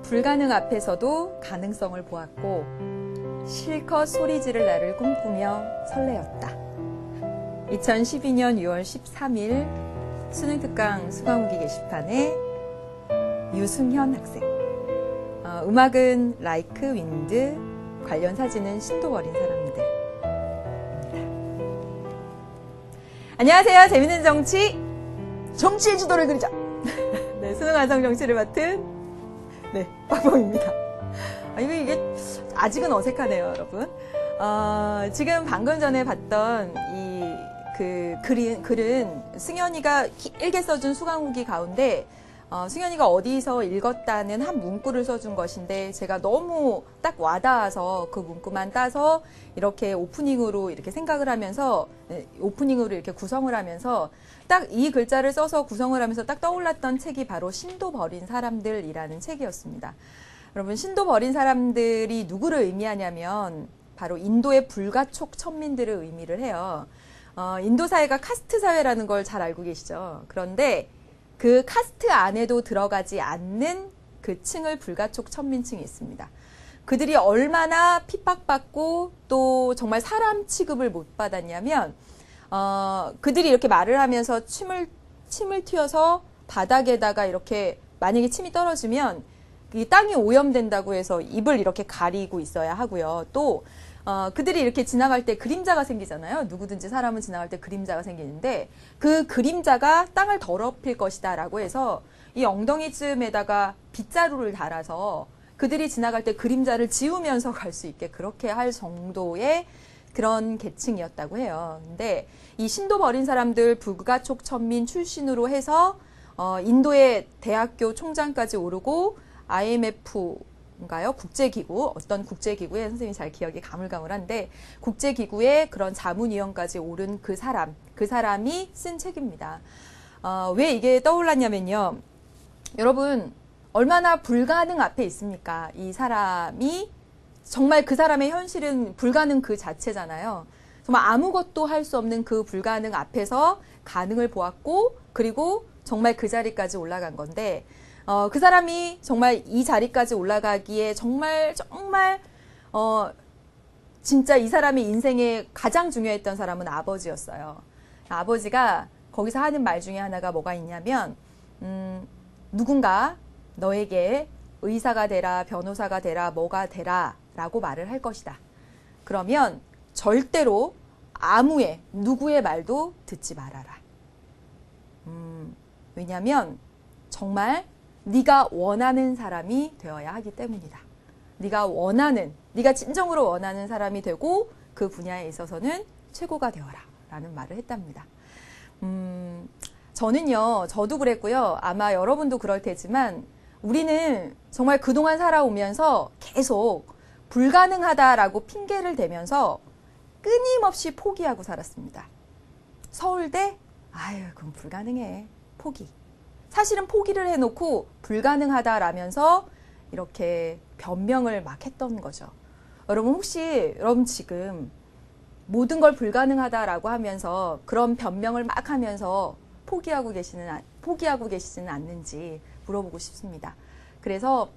불가능 앞에서도 가능성을 보았고 실컷 소리 지를 날을 꿈꾸며 설레었다. 2012년 6월 13일 수능특강 수강후기 게시판에 유승현 학생. 음악은 라이크 윈드, 관련 사진은 신도 버린 사람들. 안녕하세요. 재밌는 정치, 정치의 지도를 그리자. 네, 수능 완성 정치를 맡은 빡빡입니다. 이게 아직은 어색하네요, 여러분. 지금 방금 전에 봤던 글은 승현이가 길게 써준 수강후기 가운데 승현이가 어디서 읽었다는 한 문구를 써준 것인데 제가 너무 딱 와닿아서 그 문구만 따서 이렇게 오프닝으로 이렇게 생각을 하면서 오프닝으로 이렇게 구성을 하면서 딱 이 글자를 써서 구성을 하면서 딱 떠올랐던 책이 바로 신도 버린 사람들이라는 책이었습니다. 여러분, 신도 버린 사람들이 누구를 의미하냐면 바로 인도의 불가촉 천민들을 의미를 해요. 인도 사회가 카스트 사회라는 걸 잘 알고 계시죠? 그런데 그 카스트 안에도 들어가지 않는 그 층을 불가촉 천민층이 있습니다. 그들이 얼마나 핍박받고 또 정말 사람 취급을 못 받았냐면 그들이 이렇게 말을 하면서 침을 튀어서 바닥에다가 이렇게 만약에 침이 떨어지면 이 땅이 오염된다고 해서 입을 이렇게 가리고 있어야 하고요. 또 그들이 이렇게 지나갈 때 그림자가 생기잖아요. 누구든지 사람은 지나갈 때 그림자가 생기는데 그 그림자가 땅을 더럽힐 것이다 라고 해서 이 엉덩이쯤에다가 빗자루를 달아서 그들이 지나갈 때 그림자를 지우면서 갈 수 있게 그렇게 할 정도의 그런 계층이었다고 해요. 근데 이 신도 버린 사람들 불가촉 천민 출신으로 해서 인도의 대학교 총장까지 오르고 IMF인가요? 국제기구, 어떤 국제기구에 선생님이 잘 기억이 가물가물한데 국제기구의 그런 자문위원까지 오른 그 사람이 쓴 책입니다. 왜 이게 떠올랐냐면요. 여러분, 얼마나 불가능 앞에 있습니까? 이 사람이 정말 그 사람의 현실은 불가능 그 자체잖아요. 정말 아무것도 할 수 없는 그 불가능 앞에서 가능을 보았고 그리고 정말 그 자리까지 올라간 건데 그 사람이 정말 이 자리까지 올라가기에 정말 진짜 이 사람의 인생에 가장 중요했던 사람은 아버지였어요. 아버지가 거기서 하는 말 중에 하나가 뭐가 있냐면 누군가 너에게 의사가 되라, 변호사가 되라, 뭐가 되라 라고 말을 할 것이다. 그러면 절대로 누구의 말도 듣지 말아라. 왜냐면 정말 네가 원하는 사람이 되어야 하기 때문이다. 네가 진정으로 원하는 사람이 되고 그 분야에 있어서는 최고가 되어라 라는 말을 했답니다. 저도 그랬고요. 아마 여러분도 그럴 테지만 우리는 정말 그동안 살아오면서 계속 불가능하다라고 핑계를 대면서 끊임없이 포기하고 살았습니다. 서울대? 그건 불가능해. 포기. 사실은 포기를 해놓고 불가능하다라면서 이렇게 변명을 막 했던 거죠. 여러분 지금 모든 걸 불가능하다라고 하면서 그런 변명을 막 하면서 포기하고 계시지는 않는지 물어보고 싶습니다. 그래서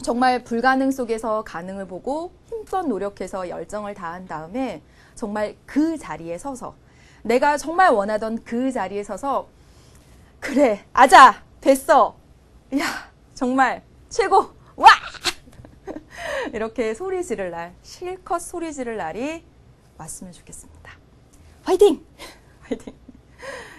정말 불가능 속에서 가능을 보고 힘껏 노력해서 열정을 다한 다음에 정말 그 자리에 서서 내가 정말 원하던 그 자리에 서서 그래, 아자, 됐어. 야, 정말 최고, 와! 이렇게 실컷 소리 지를 날이 왔으면 좋겠습니다. 화이팅! 화이팅!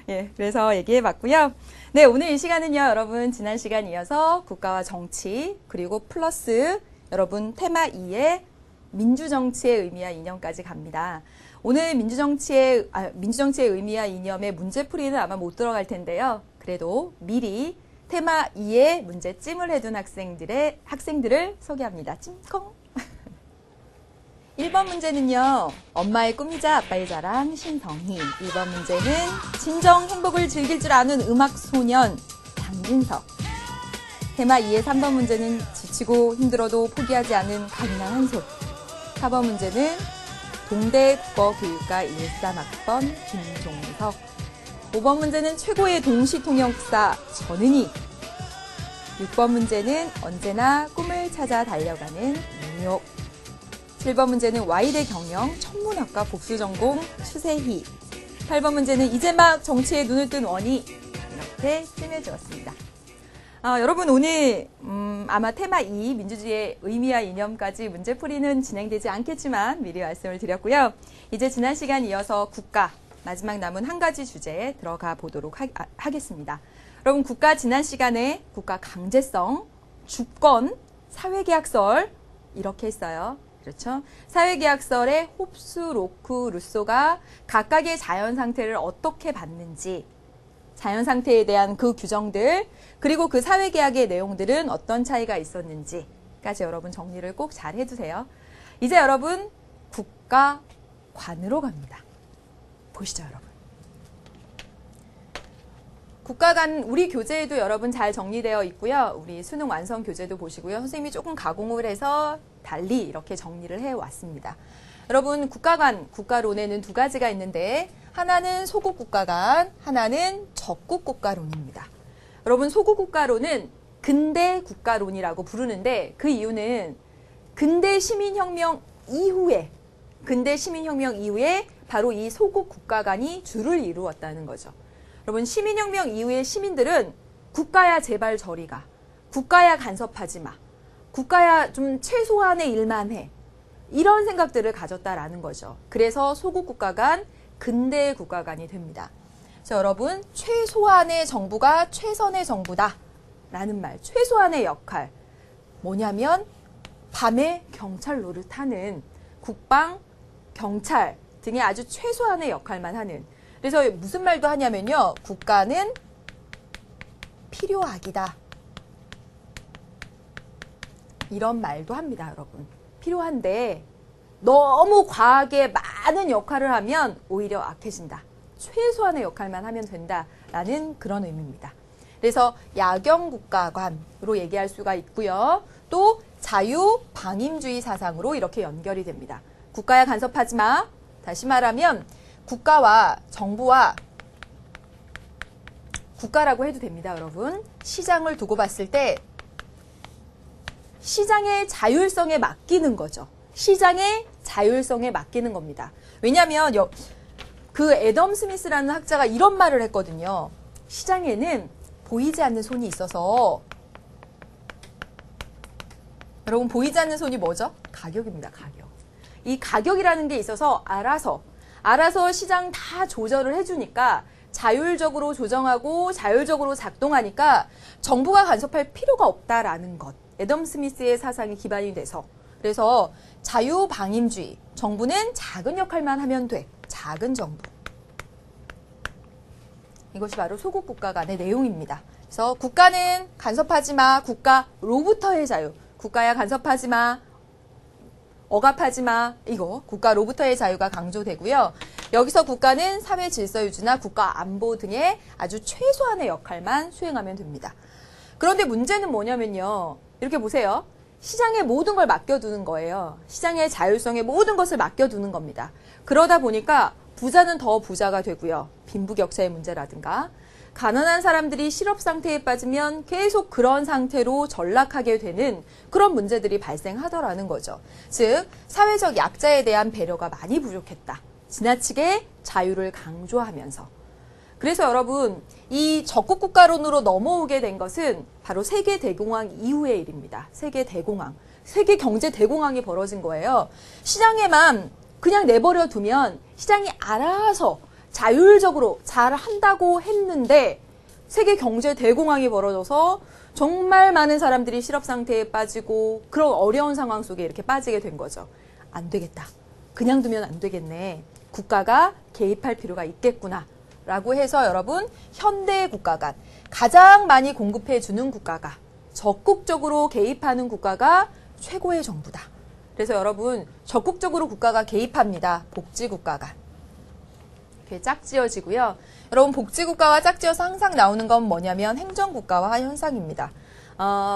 예, 그래서 얘기해봤고요. 네, 오늘 이 시간은요, 여러분, 지난 시간 이어서 국가와 정치, 그리고 플러스 여러분 테마 2의 민주정치의 의미와 이념까지 갑니다. 오늘 민주정치의 의미와 이념의 문제풀이는 아마 못 들어갈 텐데요. 그래도 미리 테마 2의 문제찜을 해둔 학생들을 소개합니다. 찜콩! 1번 문제는요. 엄마의 꿈이자 아빠의 자랑 신성희. 2번 문제는 진정 행복을 즐길 줄 아는 음악소년 장진석. 테마 2의 3번 문제는 지치고 힘들어도 포기하지 않은 강인한 한솔. 4번 문제는 동대 국어교육과 13학번 김종석. 5번 문제는 최고의 동시통역사 전은희. 6번 문제는 언제나 꿈을 찾아 달려가는 민혁. 7번 문제는 Y대 경영 천문학과 복수 전공 추세희. 8번 문제는 이제 막 정치에 눈을 뜬 원희. 이렇게 찜해주었습니다. 여러분 오늘 아마 테마 2 민주주의의 의미와 이념까지 문제풀이는 진행되지 않겠지만 미리 말씀을 드렸고요. 이제 지난 시간 이어서 국가 마지막 남은 한 가지 주제에 들어가 보도록 하겠습니다. 여러분 국가 지난 시간에 국가 강제성, 주권, 사회계약설 이렇게 했어요. 그렇죠? 사회계약설의 홉스, 로크, 루소가 각각의 자연 상태를 어떻게 봤는지, 자연 상태에 대한 그 규정들, 그리고 그 사회계약의 내용들은 어떤 차이가 있었는지까지 여러분 정리를 꼭 잘 해두세요. 이제 여러분 국가관으로 갑니다. 보시죠, 여러분. 국가관 우리 교재에도 여러분 잘 정리되어 있고요. 우리 수능 완성 교재도 보시고요. 선생님이 조금 가공을 해서 달리 이렇게 정리를 해왔습니다. 여러분 국가관, 국가론에는 두 가지가 있는데 하나는 소국국가관, 하나는 적국국가론입니다. 여러분 소국국가론은 근대 국가론이라고 부르는데 그 이유는 근대 시민혁명 이후에 바로 이 소국국가관이 주를 이루었다는 거죠. 여러분 시민혁명 이후의 시민들은 국가야 제발 저리 가, 국가야 간섭하지 마, 국가야 좀 최소한의 일만 해, 이런 생각들을 가졌다라는 거죠. 그래서 소국국가관, 근대 국가관이 됩니다. 그래서 여러분 최소한의 정부가 최선의 정부다 라는 말, 최소한의 역할 뭐냐면 밤에 경찰 노릇하는 국방, 경찰 등의 아주 최소한의 역할만 하는, 그래서 무슨 말도 하냐면요, 국가는 필요악이다 이런 말도 합니다. 여러분 필요한데 너무 과하게 많은 역할을 하면 오히려 악해진다, 최소한의 역할만 하면 된다라는 그런 의미입니다. 그래서 야경국가관으로 얘기할 수가 있고요. 또 자유방임주의 사상으로 이렇게 연결이 됩니다. 국가야 간섭하지 마. 다시 말하면 국가와 정부와 국가라고 해도 됩니다. 여러분 시장을 두고 봤을 때 시장의 자율성에 맡기는 거죠. 시장의 자율성에 맡기는 겁니다. 왜냐하면 그 애덤 스미스라는 학자가 이런 말을 했거든요. 시장에는 보이지 않는 손이 있어서, 여러분 보이지 않는 손이 뭐죠? 가격입니다. 가격. 이 가격이라는 게 있어서 알아서 시장 다 조절을 해주니까 자율적으로 조정하고 자율적으로 작동하니까 정부가 간섭할 필요가 없다라는 것. 애덤 스미스의 사상이 기반이 돼서. 그래서 자유방임주의, 정부는 작은 역할만 하면 돼. 작은 정부. 이것이 바로 소국국가관의 내용입니다. 그래서 국가는 간섭하지 마, 국가로부터의 자유. 국가야 간섭하지 마, 억압하지 마, 이거 국가로부터의 자유가 강조되고요. 여기서 국가는 사회 질서 유지나 국가 안보 등의 아주 최소한의 역할만 수행하면 됩니다. 그런데 문제는 뭐냐면요. 이렇게 보세요. 시장에 모든 걸 맡겨두는 거예요. 시장의 자율성에 모든 것을 맡겨두는 겁니다. 그러다 보니까 부자는 더 부자가 되고요. 빈부격차의 문제라든가 가난한 사람들이 실업 상태에 빠지면 계속 그런 상태로 전락하게 되는 그런 문제들이 발생하더라는 거죠. 즉 사회적 약자에 대한 배려가 많이 부족했다. 지나치게 자유를 강조하면서. 그래서 여러분 이 적국국가론으로 넘어오게 된 것은 바로 세계 대공황 이후의 일입니다. 세계 대공황, 세계 경제 대공황이 벌어진 거예요. 시장에만 그냥 내버려 두면 시장이 알아서 자율적으로 잘 한다고 했는데 세계 경제 대공황이 벌어져서 정말 많은 사람들이 실업 상태에 빠지고 그런 어려운 상황 속에 이렇게 빠지게 된 거죠. 안 되겠다. 그냥 두면 안 되겠네. 국가가 개입할 필요가 있겠구나. 라고 해서 여러분 현대 국가가 가장 많이 공급해 주는 국가가, 적극적으로 개입하는 국가가 최고의 정부다. 그래서 여러분 적극적으로 국가가 개입합니다. 복지국가가. 이렇게 짝지어지고요. 여러분 복지국가와 짝지어서 항상 나오는 건 뭐냐면 행정국가화 현상입니다.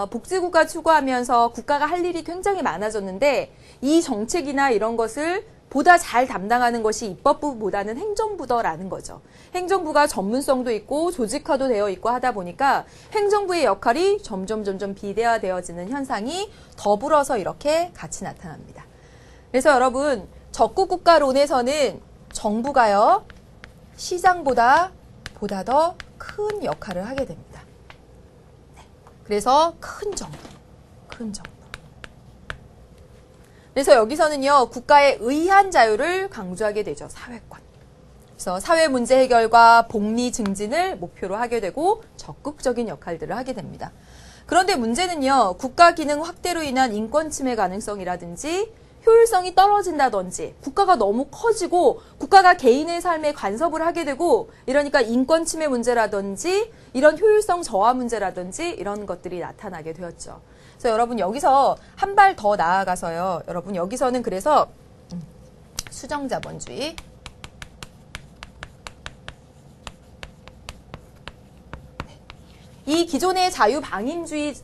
복지국가 추구하면서 국가가 할 일이 굉장히 많아졌는데 이 정책이나 이런 것을 보다 잘 담당하는 것이 입법부보다는 행정부더라는 거죠. 행정부가 전문성도 있고 조직화도 되어 있고 하다 보니까 행정부의 역할이 점점 비대화되어지는 현상이 더불어서 이렇게 같이 나타납니다. 그래서 여러분, 적국국가론에서는 정부가요, 시장보다 더 큰 역할을 하게 됩니다. 네. 그래서 큰 정부. 그래서 여기서는요, 국가의 의한 자유를 강조하게 되죠. 사회권. 그래서 사회 문제 해결과 복리 증진을 목표로 하게 되고 적극적인 역할들을 하게 됩니다. 그런데 문제는요, 국가 기능 확대로 인한 인권 침해 가능성이라든지 효율성이 떨어진다든지 국가가 너무 커지고 국가가 개인의 삶에 간섭을 하게 되고 이러니까 인권 침해 문제라든지 이런 효율성 저하 문제라든지 이런 것들이 나타나게 되었죠. 그래서 여러분 여기서 한 발 더 나아가서요. 여러분 여기서는 그래서 수정자본주의 이 기존의 자유방임주의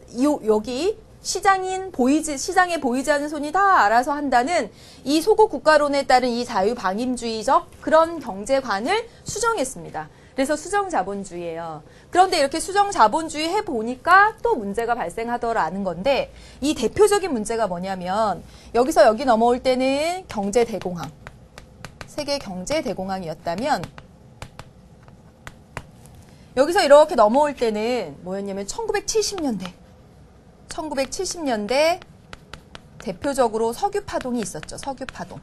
여기 시장에 보이지 않는 손이 다 알아서 한다는 이 소국 국가론에 따른 이 자유방임주의적 그런 경제관을 수정했습니다. 그래서 수정자본주의예요. 그런데 이렇게 수정자본주의 해보니까 또 문제가 발생하더라는 건데 이 대표적인 문제가 뭐냐면 여기서 여기 넘어올 때는 경제대공황, 세계 경제대공황이었다면 여기서 이렇게 넘어올 때는 뭐였냐면 1970년대 대표적으로 석유파동이 있었죠. 석유파동.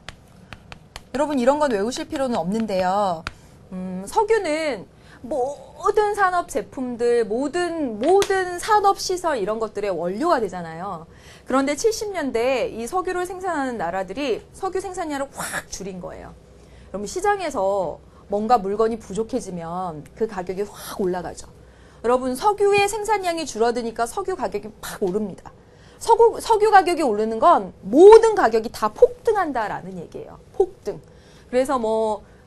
여러분 이런 건 외우실 필요는 없는데요. 석유는 모든 산업 제품들, 모든 산업 시설 이런 것들의 원료가 되잖아요. 그런데 70년대에 이 석유를 생산하는 나라들이 석유 생산량을 확 줄인 거예요. 그럼 시장에서 뭔가 물건이 부족해지면 그 가격이 확 올라가죠. 여러분 석유의 생산량이 줄어드니까 석유 가격이 팍 오릅니다. 석유 가격이 오르는 건 모든 가격이 다 폭등한다라는 얘기예요. 폭등. 그래서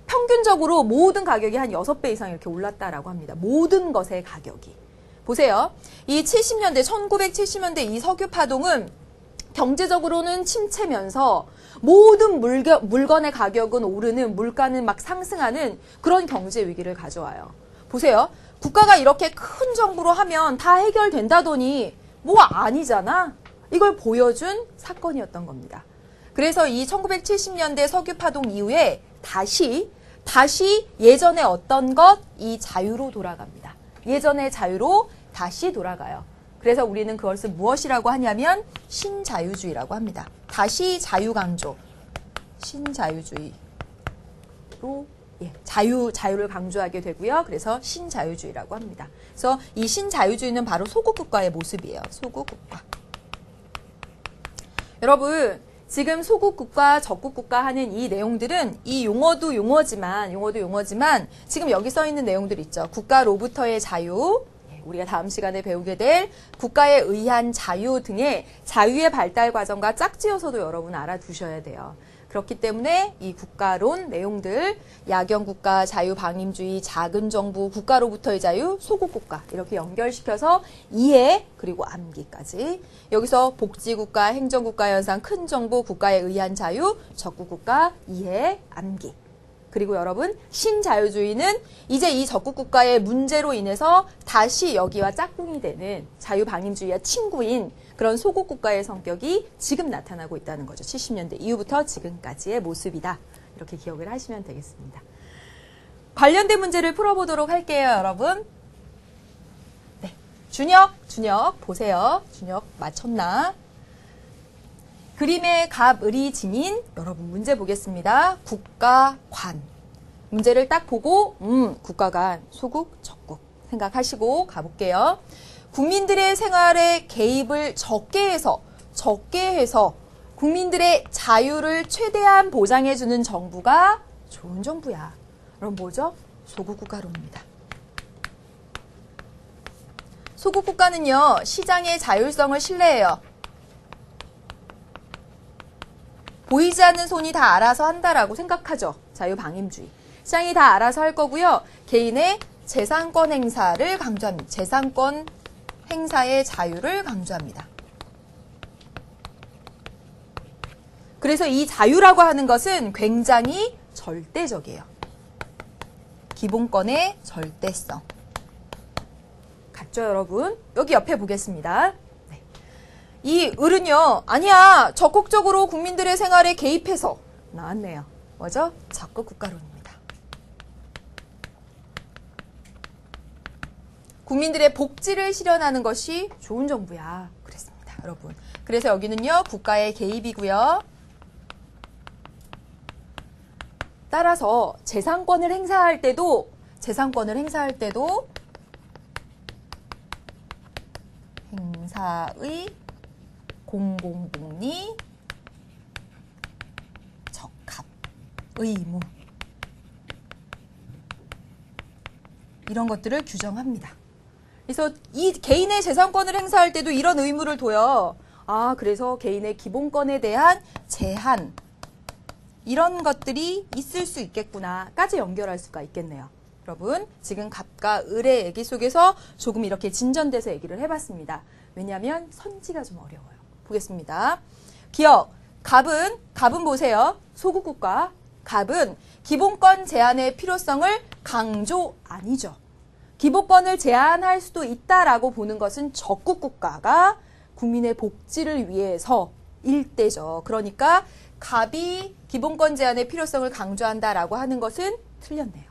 평균적으로 모든 가격이 한 6배 이상 이렇게 올랐다라고 합니다. 모든 것의 가격이. 보세요. 이 1970년대 이 석유 파동은 경제적으로는 침체면서 모든 물건의 가격은 오르는, 물가는 막 상승하는 그런 경제 위기를 가져와요. 보세요. 국가가 이렇게 큰 정부로 하면 다 해결된다더니 아니잖아. 이걸 보여준 사건이었던 겁니다. 그래서 이 1970년대 석유 파동 이후에 다시 예전에 어떤 이 자유로 돌아갑니다. 예전의 자유로 다시 돌아가요. 그래서 우리는 그것을 무엇이라고 하냐면 신자유주의라고 합니다. 다시 자유 강조. 신자유주의로 자유를 강조하게 되고요. 그래서 신자유주의라고 합니다. 그래서 이 신자유주의는 바로 소국국가의 모습이에요. 소국국가. 여러분 지금 소국국가, 적국국가 하는 이 내용들은 이 용어도 용어지만 지금 여기 써 있는 내용들 있죠. 국가로부터의 자유, 우리가 다음 시간에 배우게 될 국가에 의한 자유 등의 자유의 발달 과정과 짝지어서도 여러분 알아두셔야 돼요. 그렇기 때문에 이 국가론 내용들, 야경국가, 자유방임주의, 작은 정부, 국가로부터의 자유, 소국국가 이렇게 연결시켜서 이해 그리고 암기까지. 여기서 복지국가, 행정국가 현상, 큰 정부, 국가에 의한 자유, 적국국가, 이해, 암기. 그리고 여러분 신자유주의는 이제 이 적국국가의 문제로 인해서 다시 여기와 짝꿍이 되는 자유방임주의와 친구인 그런 소국국가의 성격이 지금 나타나고 있다는 거죠. 70년대 이후부터 지금까지의 모습이다. 이렇게 기억을 하시면 되겠습니다. 관련된 문제를 풀어보도록 할게요, 여러분. 네, 준혁 보세요. 준혁 맞췄나? 그림의 갑, 을이 지닌 여러분 문제 보겠습니다. 국가관. 문제를 딱 보고 국가관, 소국, 적국 생각하시고 가볼게요. 국민들의 생활에 개입을 적게 해서 국민들의 자유를 최대한 보장해주는 정부가 좋은 정부야. 그럼 뭐죠? 소국국가론입니다. 소국국가는요, 시장의 자율성을 신뢰해요. 보이지 않는 손이 다 알아서 한다라고 생각하죠. 자유방임주의. 시장이 다 알아서 할 거고요. 개인의 재산권 행사를 강조합니다. 재산권 행사의 자유를 강조합니다. 그래서 이 자유라고 하는 것은 굉장히 절대적이에요. 기본권의 절대성. 같죠, 여러분? 여기 옆에 보겠습니다. 네. 이 을은요, 아니야, 적극적으로 국민들의 생활에 개입해서 나왔네요. 뭐죠? 적극국가론입니다. 국민들의 복지를 실현하는 것이 좋은 정부야. 그랬습니다, 여러분. 그래서 여기는요, 국가의 개입이고요. 따라서 재산권을 행사할 때도 행사의 공공복리 적합 의무 이런 것들을 규정합니다. 그래서 이 개인의 재산권을 행사할 때도 이런 의무를 둬요. 아, 그래서 개인의 기본권에 대한 제한 이런 것들이 있을 수 있겠구나까지 연결할 수가 있겠네요. 여러분, 지금 갑과 을의 얘기 속에서 조금 이렇게 진전돼서 얘기를 해봤습니다. 왜냐하면 선지가 좀 어려워요. 보겠습니다. 기억, 갑은 보세요. 소국국가. 갑은 기본권 제한의 필요성을 강조 아니죠. 기본권을 제한할 수도 있다라고 보는 것은 적국국가가 국민의 복지를 위해서일 때죠. 그러니까 갑이 기본권 제한의 필요성을 강조한다라고 하는 것은 틀렸네요.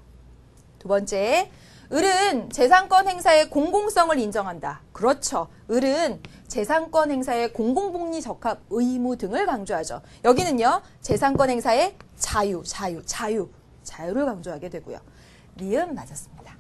두 번째, 을은 재산권 행사의 공공성을 인정한다. 그렇죠. 을은 재산권 행사의 공공복리 적합 의무 등을 강조하죠. 여기는요, 재산권 행사의 자유를 강조하게 되고요. 니은 맞았습니다.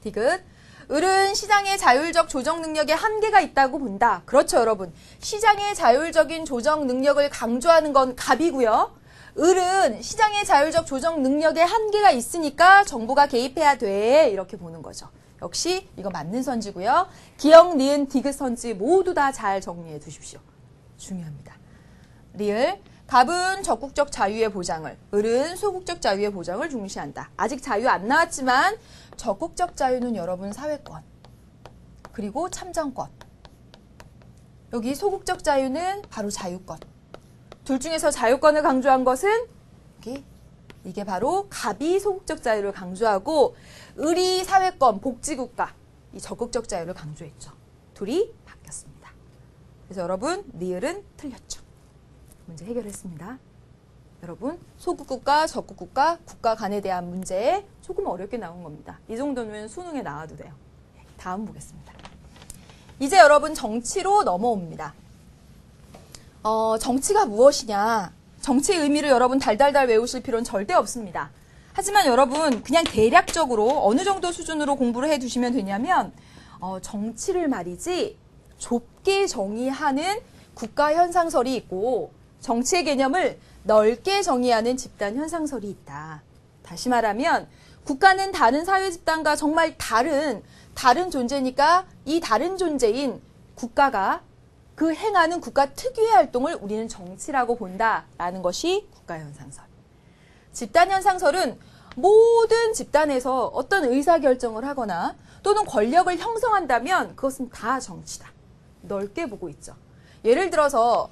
디귿, 을은 시장의 자율적 조정 능력에 한계가 있다고 본다. 그렇죠, 여러분. 시장의 자율적인 조정 능력을 강조하는 건 갑이고요. 을은 시장의 자율적 조정 능력에 한계가 있으니까 정부가 개입해야 돼. 이렇게 보는 거죠. 역시 이거 맞는 선지고요. 기역, 니은, 디귿 선지 모두 다 잘 정리해 두십시오. 중요합니다. 리을, 갑은 적국적 자유의 보장을, 을은 소국적 자유의 보장을 중시한다. 아직 자유 안 나왔지만 적국적 자유는 여러분 사회권, 그리고 참정권. 여기 소국적 자유는 바로 자유권. 둘 중에서 자유권을 강조한 것은 이게 바로 갑이 소국적 자유를 강조하고 을이 사회권, 복지국가, 이 적극적 자유를 강조했죠. 둘이 바뀌었습니다. 그래서 여러분, 리을은 틀렸죠. 문제 해결했습니다. 여러분, 소국국가, 적국국가, 국가 간에 대한 문제 조금 어렵게 나온 겁니다. 이 정도면 수능에 나와도 돼요. 다음 보겠습니다. 이제 여러분 정치로 넘어옵니다. 정치가 무엇이냐? 정치의 의미를 여러분 달달달 외우실 필요는 절대 없습니다. 하지만 여러분 그냥 대략적으로 어느 정도 수준으로 공부를 해두시면 되냐면 정치를 말이지 좁게 정의하는 국가 현상설이 있고 정치의 개념을 넓게 정의하는 집단 현상설이 있다. 다시 말하면 국가는 다른 사회 집단과 정말 다른 존재니까 이 다른 존재인 국가가 그 행하는 국가 특유의 활동을 우리는 정치라고 본다라는 것이 국가현상설. 집단현상설은 모든 집단에서 어떤 의사결정을 하거나 또는 권력을 형성한다면 그것은 다 정치다. 넓게 보고 있죠. 예를 들어서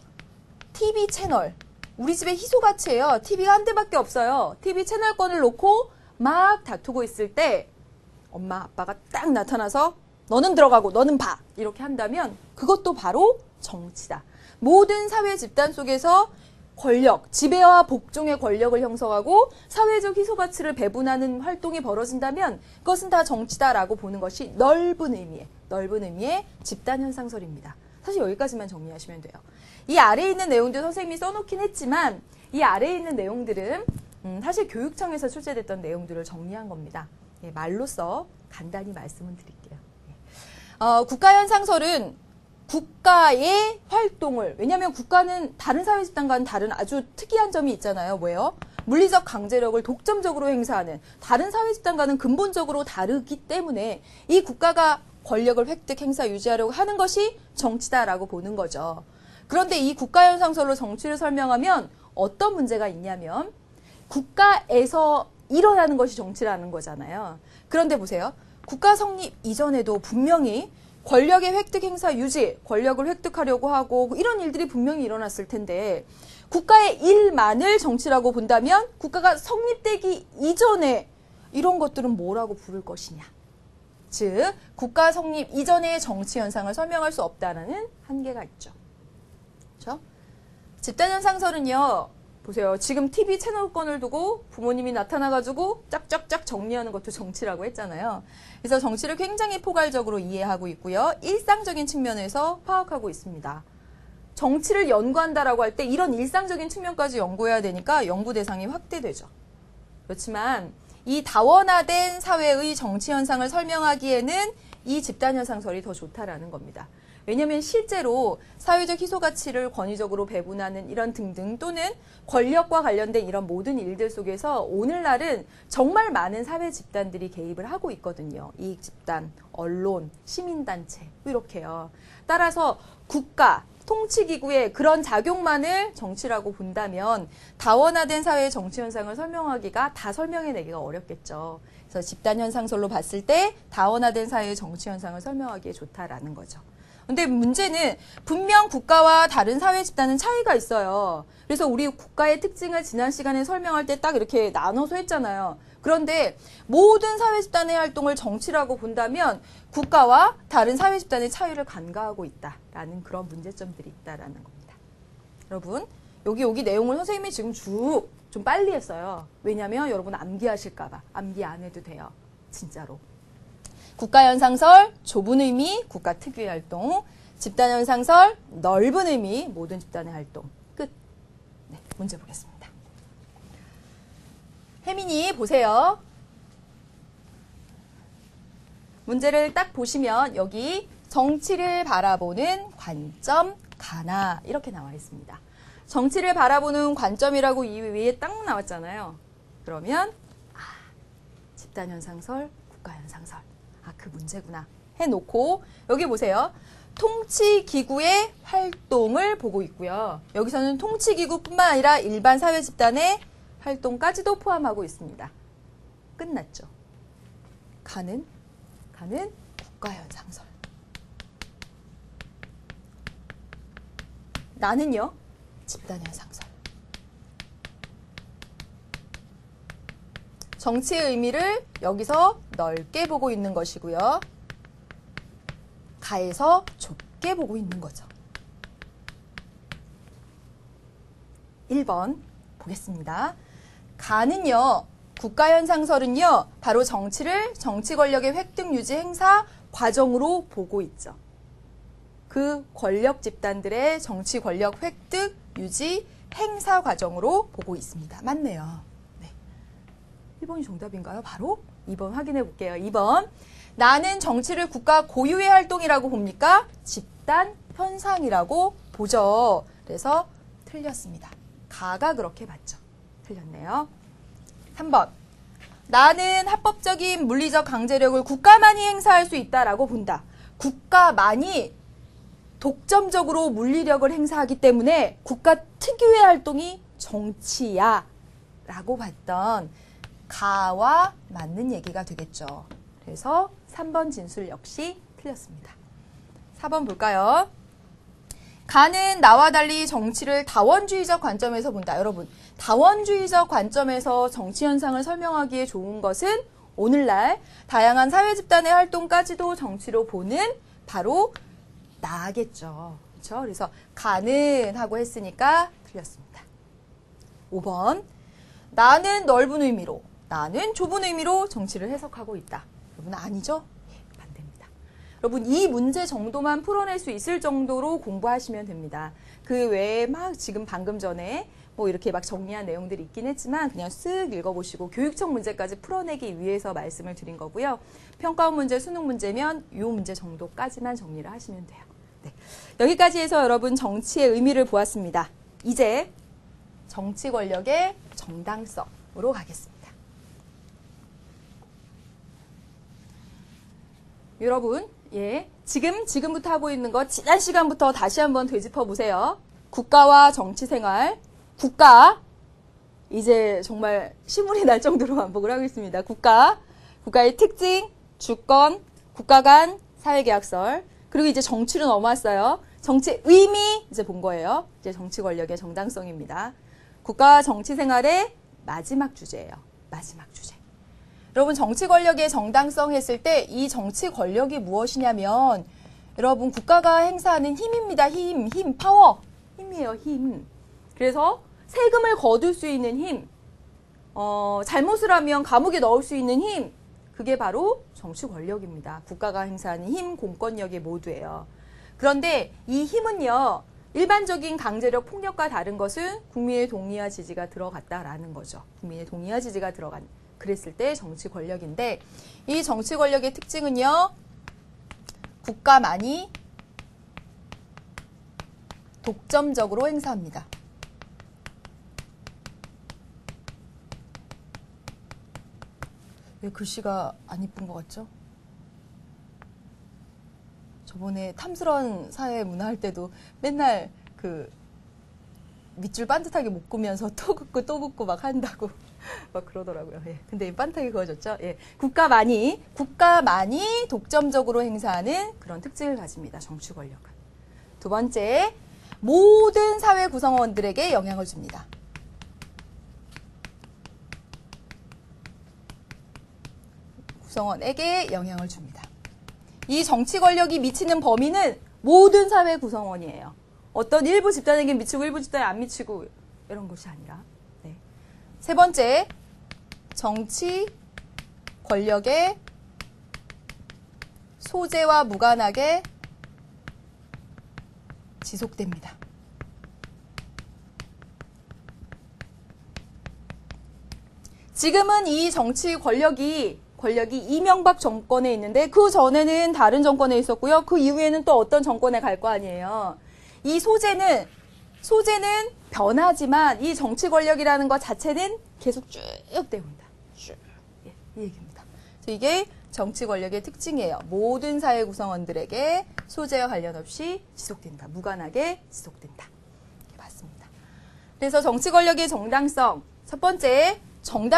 TV 채널, 우리 집에 희소같이예요. TV가 한 대밖에 없어요. TV 채널권을 놓고 막 다투고 있을 때 엄마 아빠가 딱 나타나서 너는 들어가고 너는 봐 이렇게 한다면 그것도 바로 정치다. 모든 사회 집단 속에서 권력, 지배와 복종의 권력을 형성하고 사회적 희소가치를 배분하는 활동이 벌어진다면 그것은 다 정치다라고 보는 것이 넓은 의미의 집단 현상설입니다. 사실 여기까지만 정리하시면 돼요. 이 아래에 있는 내용들 선생님이 써놓긴 했지만 이 아래에 있는 내용들은 사실 교육청에서 출제됐던 내용들을 정리한 겁니다. 예, 말로써 간단히 말씀을 드릴게요. 국가현상설은 국가의 활동을, 왜냐하면 국가는 다른 사회 집단과는 다른 아주 특이한 점이 있잖아요. 뭐예요? 물리적 강제력을 독점적으로 행사하는 다른 사회 집단과는 근본적으로 다르기 때문에 이 국가가 권력을 획득, 행사, 유지하려고 하는 것이 정치다라고 보는 거죠. 그런데 이 국가현상설로 정치를 설명하면 어떤 문제가 있냐면 국가에서 일어나는 것이 정치라는 거잖아요. 그런데 보세요. 국가 성립 이전에도 분명히 권력의 획득 행사 유지, 권력을 획득하려고 하고 이런 일들이 분명히 일어났을 텐데 국가의 일만을 정치라고 본다면 국가가 성립되기 이전에 이런 것들은 뭐라고 부를 것이냐. 즉 국가 성립 이전의 정치 현상을 설명할 수 없다는 한계가 있죠. 그렇죠? 집단현상설은요. 보세요. 지금 TV 채널권을 두고 부모님이 나타나가지고 짝짝짝 정리하는 것도 정치라고 했잖아요. 그래서 정치를 굉장히 포괄적으로 이해하고 있고요. 일상적인 측면에서 파악하고 있습니다. 정치를 연구한다라고 할 때 이런 일상적인 측면까지 연구해야 되니까 연구 대상이 확대되죠. 그렇지만 이 다원화된 사회의 정치 현상을 설명하기에는 이 집단현상설이 더 좋다라는 겁니다. 왜냐하면 실제로 사회적 희소 가치를 권위적으로 배분하는 이런 등등 또는 권력과 관련된 이런 모든 일들 속에서 오늘날은 정말 많은 사회 집단들이 개입을 하고 있거든요. 이익 집단, 언론, 시민단체 이렇게요. 따라서 국가, 통치기구의 그런 작용만을 정치라고 본다면 다원화된 사회의 정치 현상을 설명하기가 다 설명해내기가 어렵겠죠. 그래서 집단현상설로 봤을 때 다원화된 사회의 정치 현상을 설명하기에 좋다라는 거죠. 근데 문제는 분명 국가와 다른 사회 집단은 차이가 있어요. 그래서 우리 국가의 특징을 지난 시간에 설명할 때 딱 이렇게 나눠서 했잖아요. 그런데 모든 사회 집단의 활동을 정치라고 본다면 국가와 다른 사회 집단의 차이를 간과하고 있다라는 그런 문제점들이 있다라는 겁니다. 여러분, 여기 내용을 선생님이 지금 쭉 좀 빨리 했어요. 왜냐하면 여러분 암기하실까 봐. 암기 안 해도 돼요. 진짜로. 국가현상설, 좁은 의미, 국가 특유의 활동. 집단현상설, 넓은 의미, 모든 집단의 활동. 끝. 네, 문제 보겠습니다. 혜민이 보세요. 문제를 딱 보시면 여기 정치를 바라보는 관점, 가나 이렇게 나와 있습니다. 정치를 바라보는 관점이라고 이 위에 딱 나왔잖아요. 그러면 집단현상설, 국가현상설. 그 문제구나 해놓고 여기 보세요. 통치기구의 활동을 보고 있고요. 여기서는 통치기구뿐만 아니라 일반 사회집단의 활동까지도 포함하고 있습니다. 끝났죠. 가는 국가현상설. 나는요. 집단현상설. 정치의 의미를 여기서 넓게 보고 있는 것이고요. 가에서 좁게 보고 있는 거죠. 1번 보겠습니다. 가는요. 국가현상설은요. 바로 정치를 정치 권력의 획득 유지 행사 과정으로 보고 있죠. 그 권력 집단들의 정치 권력 획득 유지 행사 과정으로 보고 있습니다. 맞네요. 1번이 정답인가요? 바로 2번 확인해 볼게요. 2번. 나는 정치를 국가 고유의 활동이라고 봅니까? 집단 현상이라고 보죠. 그래서 틀렸습니다. 가가 그렇게 봤죠. 틀렸네요. 3번. 나는 합법적인 물리적 강제력을 국가만이 행사할 수 있다라고 본다. 국가만이 독점적으로 물리력을 행사하기 때문에 국가 특유의 활동이 정치야 라고 봤던 가와 맞는 얘기가 되겠죠. 그래서 3번 진술 역시 틀렸습니다. 4번 볼까요? 가는 나와 달리 정치를 다원주의적 관점에서 본다. 여러분, 다원주의적 관점에서 정치 현상을 설명하기에 좋은 것은 오늘날 다양한 사회 집단의 활동까지도 정치로 보는 바로 나겠죠. 그렇죠? 그래서 가는 하고 했으니까 틀렸습니다. 5번. 나는 넓은 의미로, 나는 좁은 의미로 정치를 해석하고 있다. 여러분 아니죠? 반대입니다. 여러분 이 문제 정도만 풀어낼 수 있을 정도로 공부하시면 됩니다. 그 외에 막 지금 방금 전에 뭐 이렇게 막 정리한 내용들이 있긴 했지만 그냥 쓱 읽어보시고 교육청 문제까지 풀어내기 위해서 말씀을 드린 거고요. 평가원 문제, 수능 문제면 이 문제 정도까지만 정리를 하시면 돼요. 네. 여기까지 해서 여러분 정치의 의미를 보았습니다. 이제 정치 권력의 정당성으로 가겠습니다. 여러분, 지금부터 하고 있는 거 지난 시간부터 다시 한번 되짚어 보세요. 국가와 정치 생활, 국가, 이제 정말 신물이 날 정도로 반복을 하고 있습니다. 국가, 국가의 특징, 주권, 국가 간 사회계약설, 그리고 이제 정치로 넘어왔어요. 정치 의미 이제 본 거예요. 이제 정치 권력의 정당성입니다. 국가 정치 생활의 마지막 주제예요. 마지막 주제. 여러분 정치 권력의 정당성 했을 때 이 정치 권력이 무엇이냐면 여러분 국가가 행사하는 힘입니다. 힘, 파워. 힘이에요, 힘. 그래서 세금을 거둘 수 있는 힘, 잘못을 하면 감옥에 넣을 수 있는 힘, 그게 바로 정치 권력입니다. 국가가 행사하는 힘, 공권력의 모두예요. 그런데 이 힘은요, 일반적인 강제력 폭력과 다른 것은 국민의 동의와 지지가 들어갔다라는 거죠. 국민의 동의와 지지가 들어간, 그랬을 때 정치 권력인데, 이 정치 권력의 특징은요, 국가만이 독점적으로 행사합니다. 왜 글씨가 안 이쁜 것 같죠? 저번에 탐스런 사회 문화 할 때도 맨날 그 밑줄 반듯하게 묶으면서 또 긋고 막 한다고 막 그러더라고요. 예. 근데 반듯하게 그어졌죠? 예. 국가만이 독점적으로 행사하는 그런 특징을 가집니다. 정치 권력은. 두 번째, 모든 사회 구성원들에게 영향을 줍니다. 구성원에게 영향을 줍니다. 이 정치 권력이 미치는 범위는 모든 사회 구성원이에요. 어떤 일부 집단에게 미치고 일부 집단에 안 미치고 이런 것이 아니라. 네. 세 번째, 정치 권력의 소재와 무관하게 지속됩니다. 지금은 이 정치 권력이 이명박 정권에 있는데 그 전에는 다른 정권에 있었고요. 그 이후에는 또 어떤 정권에 갈 거 아니에요. 이 소재는 변하지만 이 정치 권력이라는 것 자체는 계속 쭉 되어온다. 쭉. 예, 이 얘기입니다. 이게 정치 권력의 특징이에요. 모든 사회 구성원들에게 소재와 관련 없이 지속된다. 무관하게 지속된다. 맞습니다. 그래서 정치 권력의 정당성. 첫 번째, 정치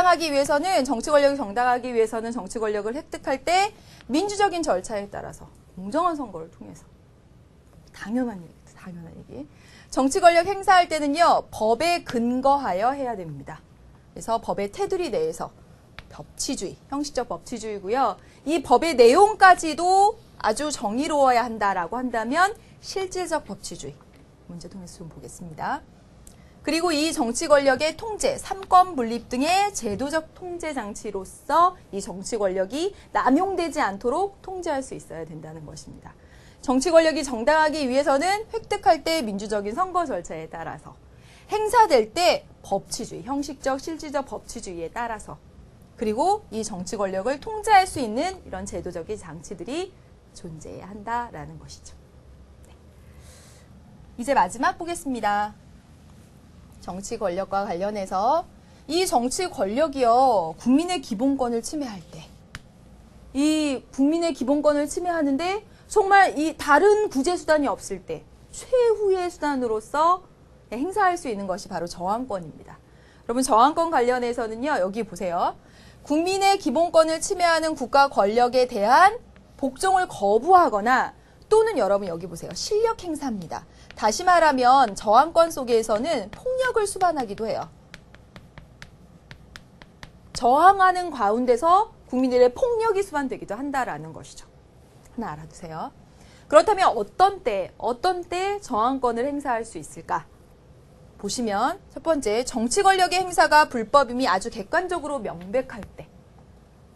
권력이 정당하기 위해서는 정치 권력을 획득할 때 민주적인 절차에 따라서 공정한 선거를 통해서 당연한 얘기. 정치 권력 행사할 때는요, 법에 근거하여 해야 됩니다. 그래서 법의 테두리 내에서 법치주의, 형식적 법치주의고요. 이 법의 내용까지도 아주 정의로워야 한다라고 한다면 실질적 법치주의. 문제 통해서 좀 보겠습니다. 그리고 이 정치 권력의 통제, 삼권 분립 등의 제도적 통제 장치로서 이 정치 권력이 남용되지 않도록 통제할 수 있어야 된다는 것입니다. 정치 권력이 정당하기 위해서는 획득할 때 민주적인 선거 절차에 따라서, 행사될 때 법치주의, 형식적, 실질적 법치주의에 따라서, 그리고 이 정치 권력을 통제할 수 있는 이런 제도적인 장치들이 존재해야 한다라는 것이죠. 네. 이제 마지막 보겠습니다. 정치 권력과 관련해서 이 정치 권력이요, 국민의 기본권을 침해할 때, 이 국민의 기본권을 침해하는데 정말 이 다른 구제 수단이 없을 때 최후의 수단으로서 행사할 수 있는 것이 바로 저항권입니다. 여러분 저항권 관련해서는요, 여기 보세요. 국민의 기본권을 침해하는 국가 권력에 대한 복종을 거부하거나 또는 여러분 여기 보세요. 실력 행사입니다. 다시 말하면 저항권 속에서는 폭력을 수반하기도 해요. 저항하는 가운데서 국민들의 폭력이 수반되기도 한다라는 것이죠. 하나 알아두세요. 그렇다면 어떤 때 저항권을 행사할 수 있을까? 보시면 첫 번째, 정치 권력의 행사가 불법임이 아주 객관적으로 명백할 때.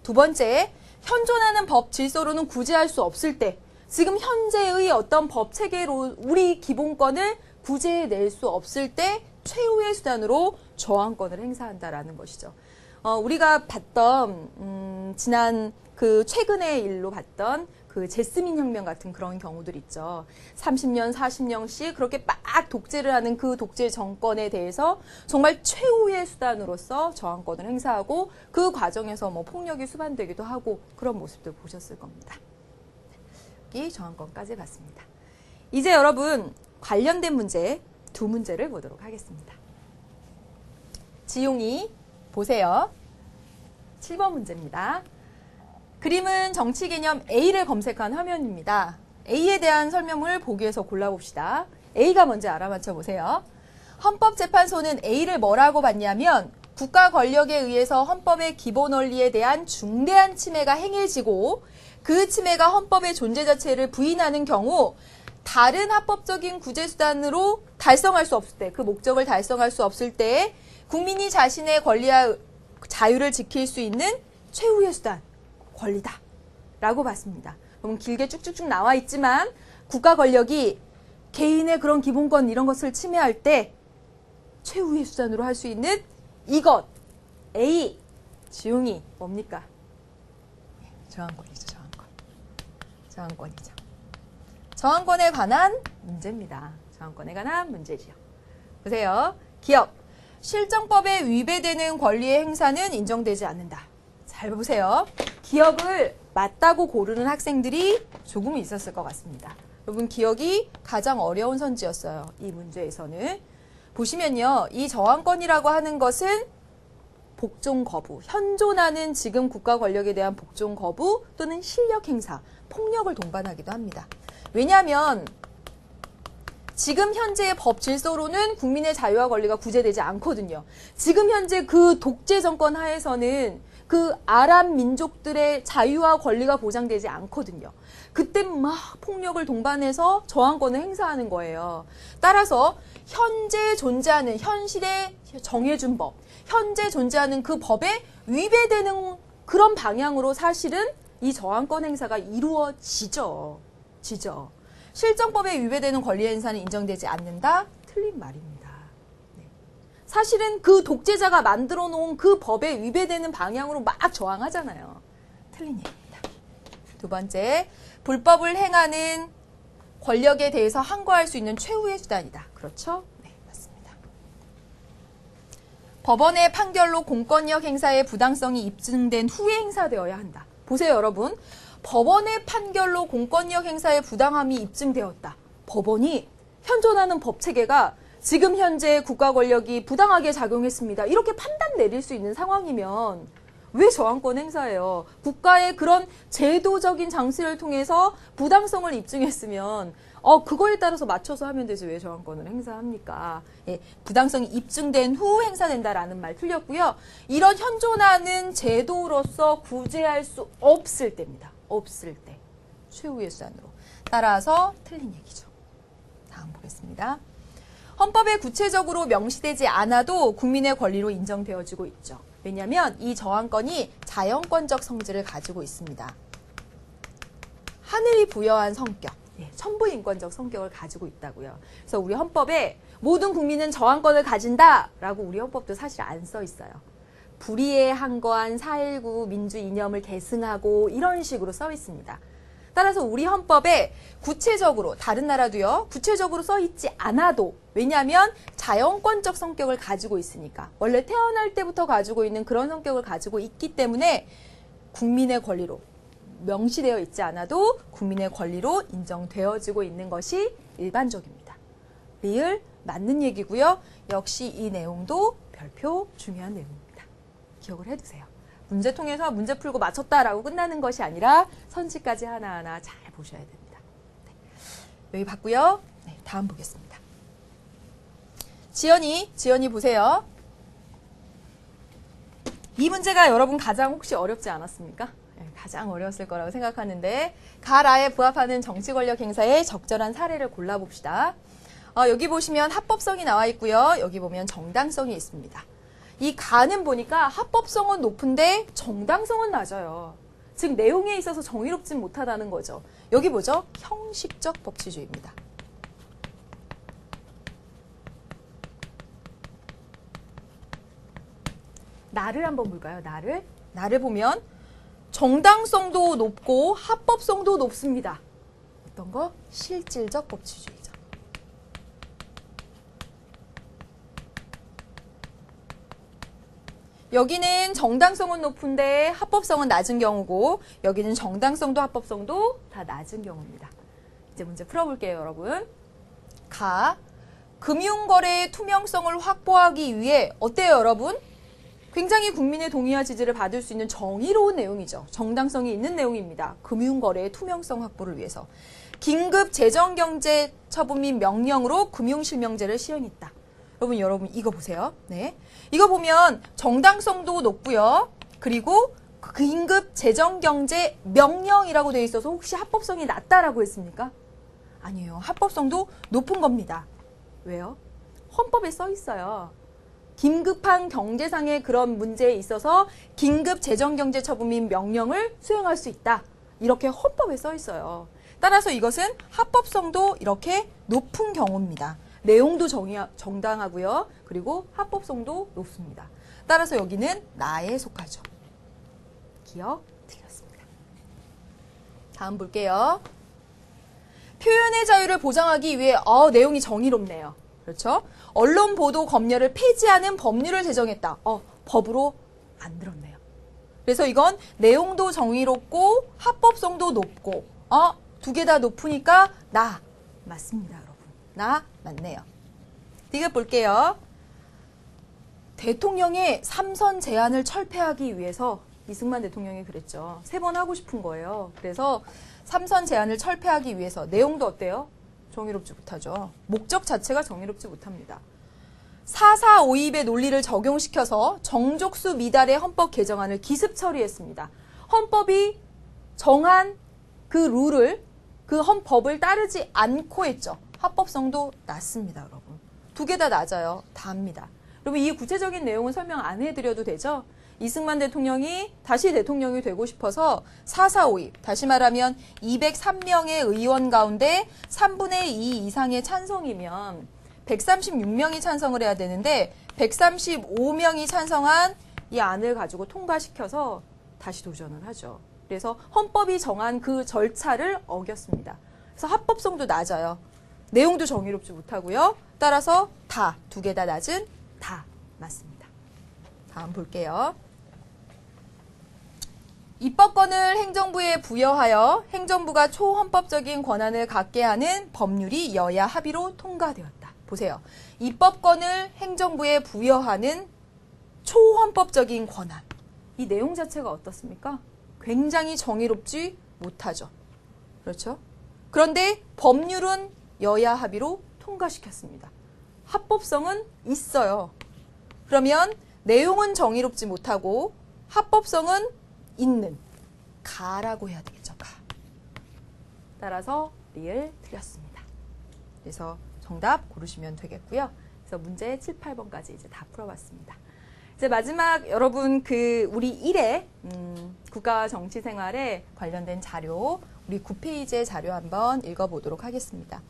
두 번째, 현존하는 법 질서로는 구제할 수 없을 때. 지금 현재의 어떤 법 체계로 우리 기본권을 구제해낼 수 없을 때 최후의 수단으로 저항권을 행사한다라는 것이죠. 우리가 봤던 지난 그 최근의 일로 봤던 그 제스민 혁명 같은 그런 경우들 있죠. 30년, 40년씩 그렇게 막 독재를 하는 그 독재 정권에 대해서 정말 최후의 수단으로서 저항권을 행사하고 그 과정에서 뭐 폭력이 수반되기도 하고 그런 모습들 보셨을 겁니다. 여기 저항권까지 봤습니다. 이제 여러분 관련된 문제 두 문제를 보도록 하겠습니다. 지용이 보세요. 7번 문제입니다. 그림은 정치 개념 A를 검색한 화면입니다. A에 대한 설명을 보기에서 골라봅시다. A가 뭔지 알아맞혀 보세요. 헌법재판소는 A를 뭐라고 봤냐면 국가 권력에 의해서 헌법의 기본 원리에 대한 중대한 침해가 행해지고 그 침해가 헌법의 존재 자체를 부인하는 경우 다른 합법적인 구제수단으로 달성할 수 없을 때, 그 목적을 달성할 수 없을 때 국민이 자신의 권리와 자유를 지킬 수 있는 최후의 수단, 권리다 라고 봤습니다. 그럼 길게 쭉쭉쭉 나와 있지만 국가 권력이 개인의 그런 기본권 이런 것을 침해할 때 최후의 수단으로 할 수 있는 이것, A, 지웅이 뭡니까? 저항권이죠, 저항권. 저항권이죠. 저항권에 관한 문제입니다. 저항권에 관한 문제지요. 보세요. 기업, 실정법에 위배되는 권리의 행사는 인정되지 않는다. 잘 보세요. 기억을 맞다고 고르는 학생들이 조금 있었을 것 같습니다. 여러분 기억이 가장 어려운 선지였어요. 이 문제에서는. 보시면요. 이 저항권이라고 하는 것은 복종 거부, 현존하는 지금 국가 권력에 대한 복종 거부 또는 실력 행사, 폭력을 동반하기도 합니다. 왜냐하면 지금 현재의 법 질서로는 국민의 자유와 권리가 구제되지 않거든요. 지금 현재 그 독재 정권 하에서는 그 아랍 민족들의 자유와 권리가 보장되지 않거든요. 그때 막 폭력을 동반해서 저항권을 행사하는 거예요. 따라서 현재 존재하는 현실에 정해준 법, 현재 존재하는 그 법에 위배되는 그런 방향으로 사실은 이 저항권 행사가 이루어지죠. 실정법에 위배되는 권리 행사는 인정되지 않는다? 틀린 말입니다. 네. 사실은 그 독재자가 만들어 놓은 그 법에 위배되는 방향으로 막 저항하잖아요. 틀린 얘기입니다. 두 번째, 불법을 행하는 권력에 대해서 항거할 수 있는 최후의 수단이다. 그렇죠? 네, 맞습니다. 법원의 판결로 공권력 행사의 부당성이 입증된 후에 행사되어야 한다. 보세요, 여러분. 법원의 판결로 공권력 행사의 부당함이 입증되었다. 법원이 현존하는 법체계가 지금 현재 국가 권력이 부당하게 작용했습니다. 이렇게 판단 내릴 수 있는 상황이면 왜 저항권 행사예요? 국가의 그런 제도적인 장치를 통해서 부당성을 입증했으면 그거에 따라서 맞춰서 하면 되지 왜 저항권을 행사합니까? 예, 부당성이 입증된 후 행사된다라는 말 틀렸고요. 이런 현존하는 제도로서 구제할 수 없을 때입니다. 없을 때. 최후의 수단으로. 따라서 틀린 얘기죠. 다음 보겠습니다. 헌법에 구체적으로 명시되지 않아도 국민의 권리로 인정되어지고 있죠. 왜냐하면 이 저항권이 자연권적 성질을 가지고 있습니다. 하늘이 부여한 성격, 천부인권적 성격을 가지고 있다고요. 그래서 우리 헌법에 모든 국민은 저항권을 가진다라고 우리 헌법도 사실 안 써 있어요. 불의에 항거한 4.19 민주 이념을 계승하고 이런 식으로 써 있습니다. 따라서 우리 헌법에 구체적으로 다른 나라도요. 구체적으로 써 있지 않아도 왜냐하면 자연권적 성격을 가지고 있으니까 원래 태어날 때부터 가지고 있는 그런 성격을 가지고 있기 때문에 국민의 권리로 명시되어 있지 않아도 국민의 권리로 인정되어지고 있는 것이 일반적입니다. 리을 맞는 얘기고요. 역시 이 내용도 별표 중요한 내용입니다. 기억을 해두세요. 문제 통해서 문제 풀고 맞췄다라고 끝나는 것이 아니라 선지까지 하나하나 잘 보셔야 됩니다. 네. 여기 봤고요. 네, 다음 보겠습니다. 지연이 보세요. 이 문제가 여러분 가장 혹시 어렵지 않았습니까? 네, 가장 어려웠을 거라고 생각하는데 가라에 부합하는 정치 권력 행사의 적절한 사례를 골라봅시다. 여기 보시면 합법성이 나와 있고요. 여기 보면 정당성이 있습니다. 이 가는 보니까 합법성은 높은데 정당성은 낮아요. 즉 내용에 있어서 정의롭진 못하다는 거죠. 여기 뭐죠? 형식적 법치주의입니다. 나를 한번 볼까요? 나를 보면 정당성도 높고 합법성도 높습니다. 어떤 거? 실질적 법치주의죠. 여기는 정당성은 높은데 합법성은 낮은 경우고 여기는 정당성도 합법성도 다 낮은 경우입니다. 이제 문제 풀어볼게요, 여러분. 금융거래의 투명성을 확보하기 위해 어때요, 여러분? 굉장히 국민의 동의와 지지를 받을 수 있는 정의로운 내용이죠. 정당성이 있는 내용입니다. 금융거래의 투명성 확보를 위해서. 긴급 재정경제 처분 및 명령으로 금융실명제를 시행했다. 여러분 이거 보세요. 네, 이거 보면 정당성도 높고요. 그리고 긴급 재정경제 명령이라고 되어 있어서 혹시 합법성이 낮다라고 했습니까? 아니에요. 합법성도 높은 겁니다. 왜요? 헌법에 써 있어요. 긴급한 경제상의 그런 문제에 있어서 긴급 재정경제 처분 및 명령을 수행할 수 있다. 이렇게 헌법에 써 있어요. 따라서 이것은 합법성도 이렇게 높은 경우입니다. 내용도 정당하고요. 그리고 합법성도 높습니다. 따라서 여기는 나에 속하죠. 기억 틀렸습니다. 다음 볼게요. 표현의 자유를 보장하기 위해 내용이 정의롭네요. 그렇죠? 언론 보도 검열을 폐지하는 법률을 제정했다. 법으로 안 들었네요. 그래서 이건 내용도 정의롭고 합법성도 높고 두 개 다 높으니까 나 맞습니다, 여러분. 나 맞네요. 이거 볼게요. 대통령의 3선 제안을 철폐하기 위해서 이승만 대통령이 그랬죠. 3번 하고 싶은 거예요. 그래서 3선 제안을 철폐하기 위해서 내용도 어때요? 정의롭지 못하죠. 목적 자체가 정의롭지 못합니다. 4.4.5입의 논리를 적용시켜서 정족수 미달의 헌법 개정안을 기습 처리했습니다. 헌법이 정한 그 룰을, 그 헌법을 따르지 않고 했죠. 합법성도 낮습니다, 여러분. 두 개 다 낮아요. 다입니다. 여러분, 이 구체적인 내용은 설명 안 해드려도 되죠? 이승만 대통령이 다시 대통령이 되고 싶어서 4.4.5입, 다시 말하면 203명의 의원 가운데 3분의 2 이상의 찬성이면 136명이 찬성을 해야 되는데 135명이 찬성한 이 안을 가지고 통과시켜서 다시 도전을 하죠. 그래서 헌법이 정한 그 절차를 어겼습니다. 그래서 합법성도 낮아요. 내용도 정의롭지 못하고요. 따라서 두 개 다 낮은 다 맞습니다. 다음 볼게요. 입법권을 행정부에 부여하여 행정부가 초헌법적인 권한을 갖게 하는 법률이 여야 합의로 통과되었다. 보세요. 입법권을 행정부에 부여하는 초헌법적인 권한. 이 내용 자체가 어떻습니까? 굉장히 정의롭지 못하죠. 그렇죠? 그런데 법률은 여야 합의로 통과시켰습니다. 합법성은 있어요. 그러면 내용은 정의롭지 못하고 합법성은 있는 가라고 해야 되겠죠. 가. 따라서 리을 틀렸습니다. 그래서 정답 고르시면 되겠고요. 그래서 문제 7, 8번까지 이제 다 풀어봤습니다. 이제 마지막 여러분 우리 1회 국가 정치 생활에 관련된 자료, 우리 9페이지의 자료 한번 읽어보도록 하겠습니다.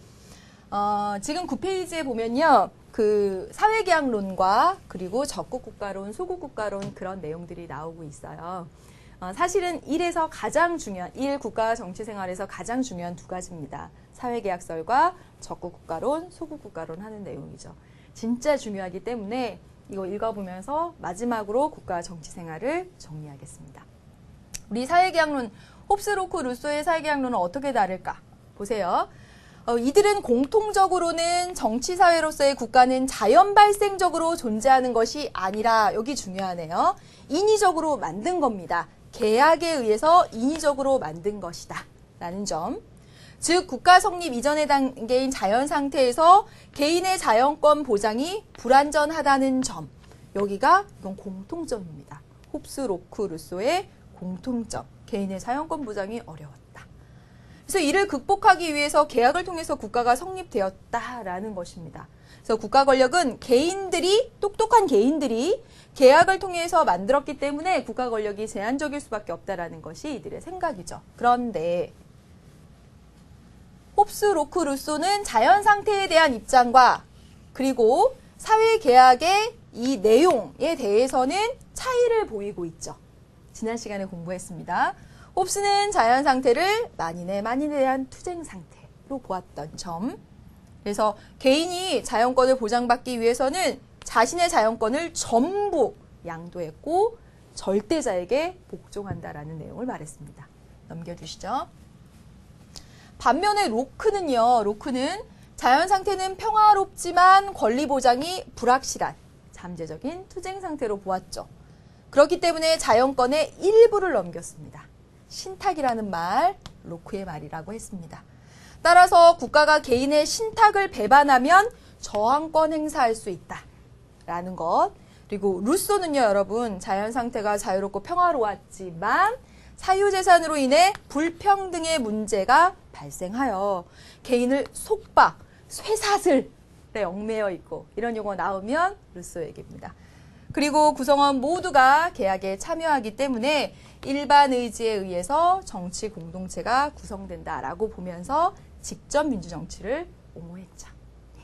지금 9페이지에 보면요. 사회계약론과 그리고 적국국가론, 소국국가론 그런 내용들이 나오고 있어요. 사실은 1에서 가장 중요한, 1 국가 정치 생활에서 가장 중요한 두 가지입니다. 사회계약설과 적국국가론, 소국국가론 하는 내용이죠. 진짜 중요하기 때문에 이거 읽어보면서 마지막으로 국가 정치 생활을 정리하겠습니다. 우리 사회계약론, 홉스, 로크, 루소의 사회계약론은 어떻게 다를까? 보세요. 이들은 공통적으로는 정치사회로서의 국가는 자연 발생적으로 존재하는 것이 아니라, 여기 중요하네요. 인위적으로 만든 겁니다. 계약에 의해서 인위적으로 만든 것이다. 라는 점. 즉, 국가 성립 이전의 단계인 자연 상태에서 개인의 자연권 보장이 불완전하다는 점. 여기가 이건 공통점입니다. 홉스, 로크, 루소의 공통점. 개인의 자연권 보장이 어려웠다. 그래서 이를 극복하기 위해서 계약을 통해서 국가가 성립되었다라는 것입니다. 그래서 국가 권력은 똑똑한 개인들이 계약을 통해서 만들었기 때문에 국가 권력이 제한적일 수밖에 없다라는 것이 이들의 생각이죠. 그런데 홉스, 로크, 루소는 자연 상태에 대한 입장과 그리고 사회계약의 이 내용에 대해서는 차이를 보이고 있죠. 지난 시간에 공부했습니다. 홉스는 자연 상태를 만인에 대한 투쟁 상태로 보았던 점. 그래서 개인이 자연권을 보장받기 위해서는 자신의 자연권을 전부 양도했고 절대자에게 복종한다라는 내용을 말했습니다. 넘겨주시죠. 반면에 로크는 자연 상태는 평화롭지만 권리 보장이 불확실한 잠재적인 투쟁 상태로 보았죠. 그렇기 때문에 자연권의 일부를 넘겼습니다. 신탁이라는 말, 로크의 말이라고 했습니다. 따라서 국가가 개인의 신탁을 배반하면 저항권 행사할 수 있다라는 것. 그리고 루소는요, 여러분, 자연 상태가 자유롭고 평화로웠지만 사유재산으로 인해 불평등의 문제가 발생하여 개인을 속박, 쇠사슬에 얽매여 있고 이런 용어 나오면 루소 얘기입니다. 그리고 구성원 모두가 계약에 참여하기 때문에 일반 의지에 의해서 정치 공동체가 구성된다라고 보면서 직접 민주정치를 옹호했죠. 네,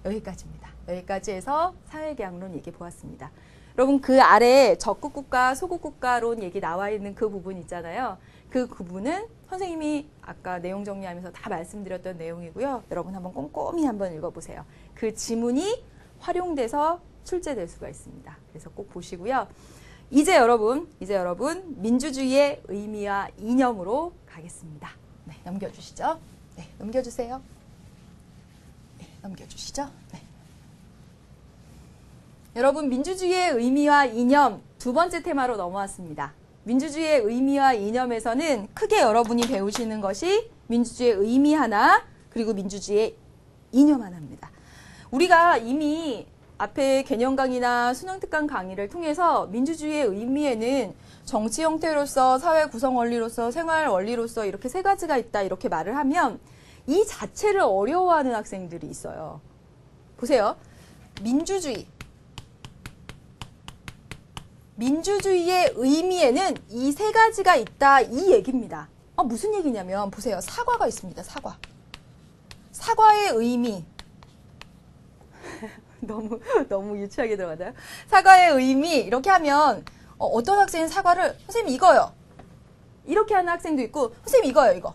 여기까지입니다. 여기까지 해서 사회계약론 얘기 보았습니다. 여러분 그 아래 적국국가, 소국국가론 얘기 나와 있는 그 부분 있잖아요. 그 부분은 선생님이 아까 내용 정리하면서 다 말씀드렸던 내용이고요. 여러분 한번 꼼꼼히 한번 읽어보세요. 그 지문이 활용돼서 출제될 수가 있습니다. 그래서 꼭 보시고요. 이제 여러분 민주주의의 의미와 이념으로 가겠습니다. 네, 넘겨주시죠. 네, 넘겨주세요. 네, 넘겨주시죠. 네. 여러분 민주주의의 의미와 이념 두 번째 테마로 넘어왔습니다. 민주주의의 의미와 이념에서는 크게 여러분이 배우시는 것이 민주주의의 의미 하나 그리고 민주주의의 이념 하나입니다. 우리가 이미 앞에 개념 강의나 수능 특강 강의를 통해서 민주주의의 의미에는 정치 형태로서, 사회 구성 원리로서, 생활 원리로서 이렇게 세 가지가 있다 이렇게 말을 하면 이 자체를 어려워하는 학생들이 있어요. 보세요. 민주주의의 의미에는 이 세 가지가 있다 이 얘기입니다. 무슨 얘기냐면 보세요. 사과가 있습니다. 사과의 의미. 너무 유치하게 들어가나요? 사과의 의미 이렇게 하면 어떤 학생은 사과를 선생님 이거요. 이렇게 하는 학생도 있고 선생님 이거.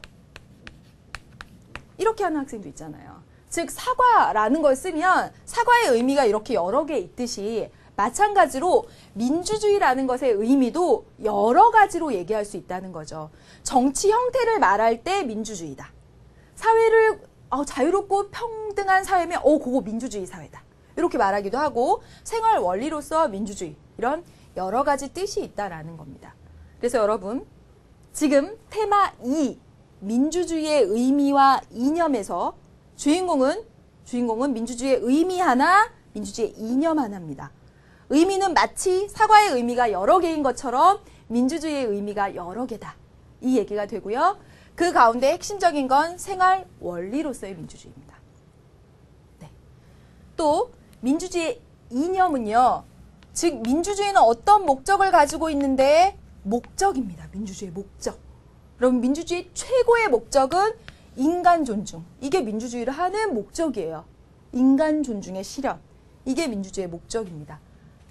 이렇게 하는 학생도 있잖아요. 즉 사과라는 걸 쓰면 사과의 의미가 이렇게 여러 개 있듯이 마찬가지로 민주주의라는 것의 의미도 여러 가지로 얘기할 수 있다는 거죠. 정치 형태를 말할 때 민주주의다. 사회를 자유롭고 평등한 사회면 그거 민주주의 사회다. 이렇게 말하기도 하고 생활 원리로서 민주주의 이런 여러 가지 뜻이 있다라는 겁니다. 그래서 여러분 지금 테마 2 민주주의의 의미와 이념에서 주인공은 민주주의의 의미 하나, 민주주의의 이념 하나입니다. 의미는 마치 사과의 의미가 여러 개인 것처럼 민주주의의 의미가 여러 개다. 이 얘기가 되고요. 그 가운데 핵심적인 건 생활 원리로서의 민주주의입니다. 네. 또 민주주의의 이념은요. 즉 민주주의는 어떤 목적을 가지고 있는데 목적입니다. 민주주의의 목적. 그럼 민주주의 최고의 목적은 인간 존중. 이게 민주주의를 하는 목적이에요. 인간 존중의 실현. 이게 민주주의의 목적입니다.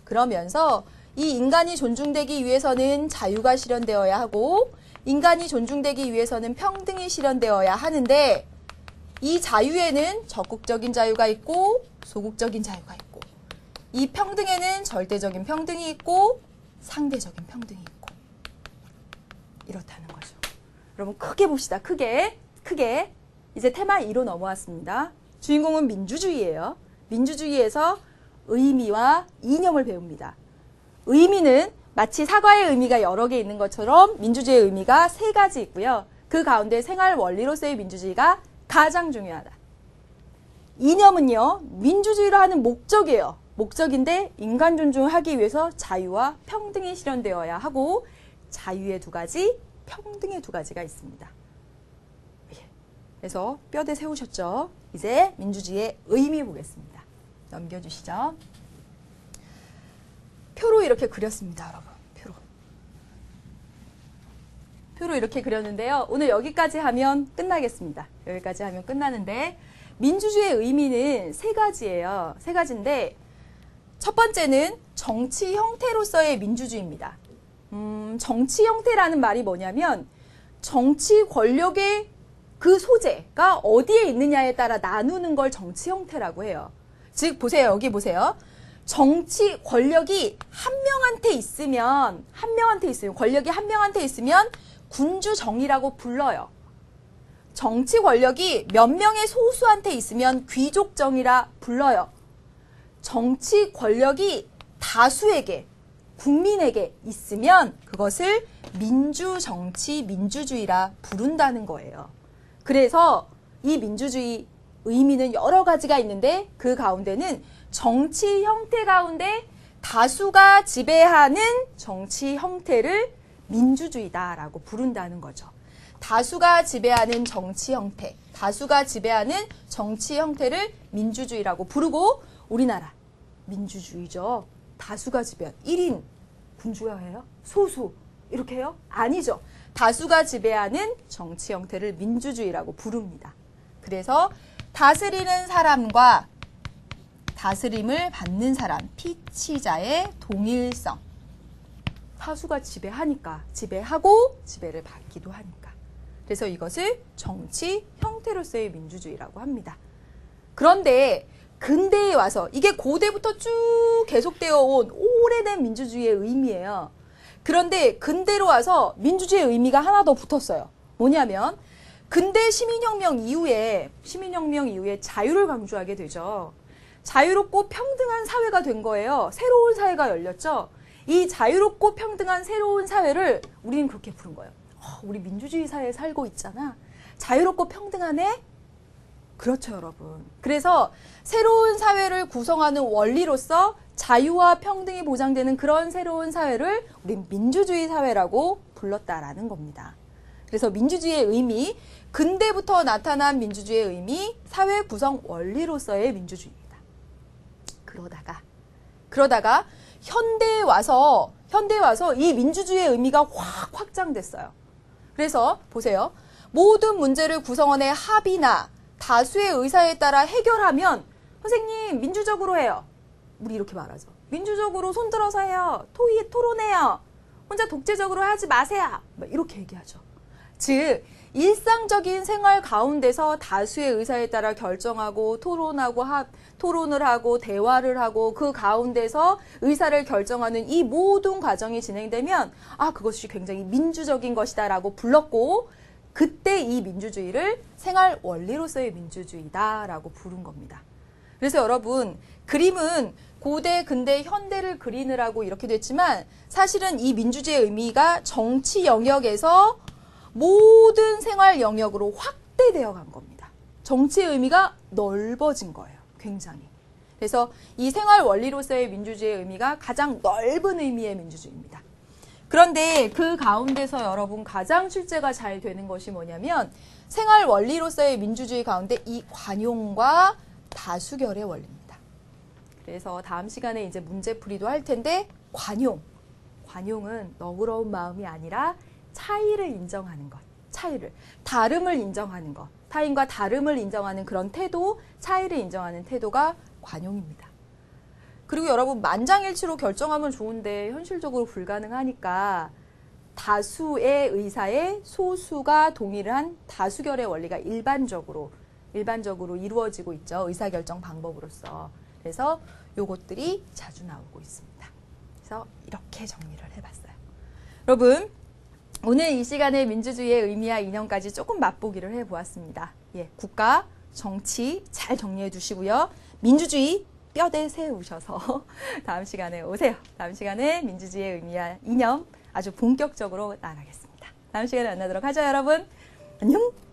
그러면서 이 인간이 존중되기 위해서는 자유가 실현되어야 하고 인간이 존중되기 위해서는 평등이 실현되어야 하는데 이 자유에는 적극적인 자유가 있고 소극적인 자유가 있고 이 평등에는 절대적인 평등이 있고 상대적인 평등이 있고 이렇다는 거죠. 여러분 크게 봅시다. 크게 이제 테마 2로 넘어왔습니다. 주인공은 민주주의예요. 민주주의에서 의미와 이념을 배웁니다. 의미는 마치 사과의 의미가 여러 개 있는 것처럼 민주주의의 의미가 세 가지 있고요. 그 가운데 생활 원리로서의 민주주의가 가장 중요하다. 이념은요. 민주주의를 하는 목적이에요. 목적인데 인간 존중을 하기 위해서 자유와 평등이 실현되어야 하고 자유의 두 가지, 평등의 두 가지가 있습니다. 그래서 뼈대 세우셨죠? 이제 민주주의의 의미 보겠습니다. 넘겨주시죠. 표로 이렇게 그렸습니다, 여러분. 표로 이렇게 그렸는데요. 오늘 여기까지 하면 끝나겠습니다. 여기까지 하면 끝나는데 민주주의의 의미는 세 가지예요. 세 가지인데 첫 번째는 정치 형태로서의 민주주의입니다. 정치 형태라는 말이 뭐냐면 정치 권력의 그 소재가 어디에 있느냐에 따라 나누는 걸 정치 형태라고 해요. 즉 보세요. 여기 보세요. 정치 권력이 한 명한테 있으면 권력이 한 명한테 있으면 군주정이라고 불러요. 정치 권력이 몇 명의 소수한테 있으면 귀족정이라 불러요. 정치 권력이 다수에게 국민에게 있으면 그것을 민주정치, 민주주의라 부른다는 거예요. 그래서 이 민주주의 의미는 여러 가지가 있는데 그 가운데는 정치 형태 가운데 다수가 지배하는 정치 형태를 민주주의다라고 부른다는 거죠. 다수가 지배하는 정치 형태, 다수가 지배하는 정치 형태를 민주주의라고 부르고 우리나라 민주주의죠. 다수가 지배한 1인 군주가 해요? 소수 이렇게 해요? 아니죠. 다수가 지배하는 정치 형태를 민주주의라고 부릅니다. 그래서 다스리는 사람과 다스림을 받는 사람, 피치자의 동일성. 다수가 지배하니까, 지배하고 지배를 받기도 하니까. 그래서 이것을 정치 형태로서의 민주주의라고 합니다. 그런데 근대에 와서 이게 고대부터 쭉 계속되어 온 오래된 민주주의의 의미예요. 그런데 근대로 와서 민주주의의 의미가 하나 더 붙었어요. 뭐냐면 근대 시민혁명 이후에 자유를 강조하게 되죠. 자유롭고 평등한 사회가 된 거예요. 새로운 사회가 열렸죠. 이 자유롭고 평등한 새로운 사회를 우리는 그렇게 부른 거예요. 우리 민주주의 사회에 살고 있잖아. 자유롭고 평등하네? 그렇죠, 여러분. 그래서 새로운 사회를 구성하는 원리로서 자유와 평등이 보장되는 그런 새로운 사회를 우린 민주주의 사회라고 불렀다라는 겁니다. 그래서 민주주의의 의미, 근대부터 나타난 민주주의의 의미, 사회 구성 원리로서의 민주주의입니다. 그러다가 현대에 와서 이 민주주의의 의미가 확 확장됐어요. 그래서 보세요. 모든 문제를 구성원의 합의나 다수의 의사에 따라 해결하면 선생님 민주적으로 해요. 우리 이렇게 말하죠. 민주적으로 손들어서 해요. 토론해요. 혼자 독재적으로 하지 마세요. 이렇게 얘기하죠. 즉 일상적인 생활 가운데서 다수의 의사에 따라 결정하고 토론을 하고 대화를 하고 그 가운데서 의사를 결정하는 이 모든 과정이 진행되면 그것이 굉장히 민주적인 것이다라고 불렀고 그때 이 민주주의를 생활 원리로서의 민주주의다라고 부른 겁니다. 그래서 여러분 그림은 고대, 근대, 현대를 그리느라고 이렇게 됐지만 사실은 이 민주주의의 의미가 정치 영역에서 모든 생활 영역으로 확대되어 간 겁니다. 정치의 의미가 넓어진 거예요. 굉장히. 그래서 이 생활 원리로서의 민주주의의 의미가 가장 넓은 의미의 민주주의입니다. 그런데 그 가운데서 여러분 가장 실제가 잘 되는 것이 뭐냐면 생활 원리로서의 민주주의 가운데 이 관용과 다수결의 원리입니다. 그래서 다음 시간에 이제 문제풀이도 할 텐데 관용은 너그러운 마음이 아니라 차이를 인정하는 것, 다름을 인정하는 것, 타인과 다름을 인정하는 그런 태도, 차이를 인정하는 태도가 관용입니다. 그리고 여러분 만장일치로 결정하면 좋은데 현실적으로 불가능하니까 다수의 의사에 소수가 동의를 한 다수결의 원리가 일반적으로 이루어지고 있죠. 의사결정 방법으로서. 그래서 요것들이 자주 나오고 있습니다. 그래서 이렇게 정리를 해봤어요. 여러분 오늘 이 시간에 민주주의의 의미와 이념까지 조금 맛보기를 해보았습니다. 국가, 정치 잘 정리해 두시고요. 민주주의 뼈대 세우셔서 다음 시간에 오세요. 다음 시간에 민주주의의 의미와 이념 아주 본격적으로 나가겠습니다. 다음 시간에 만나도록 하죠, 여러분. 안녕!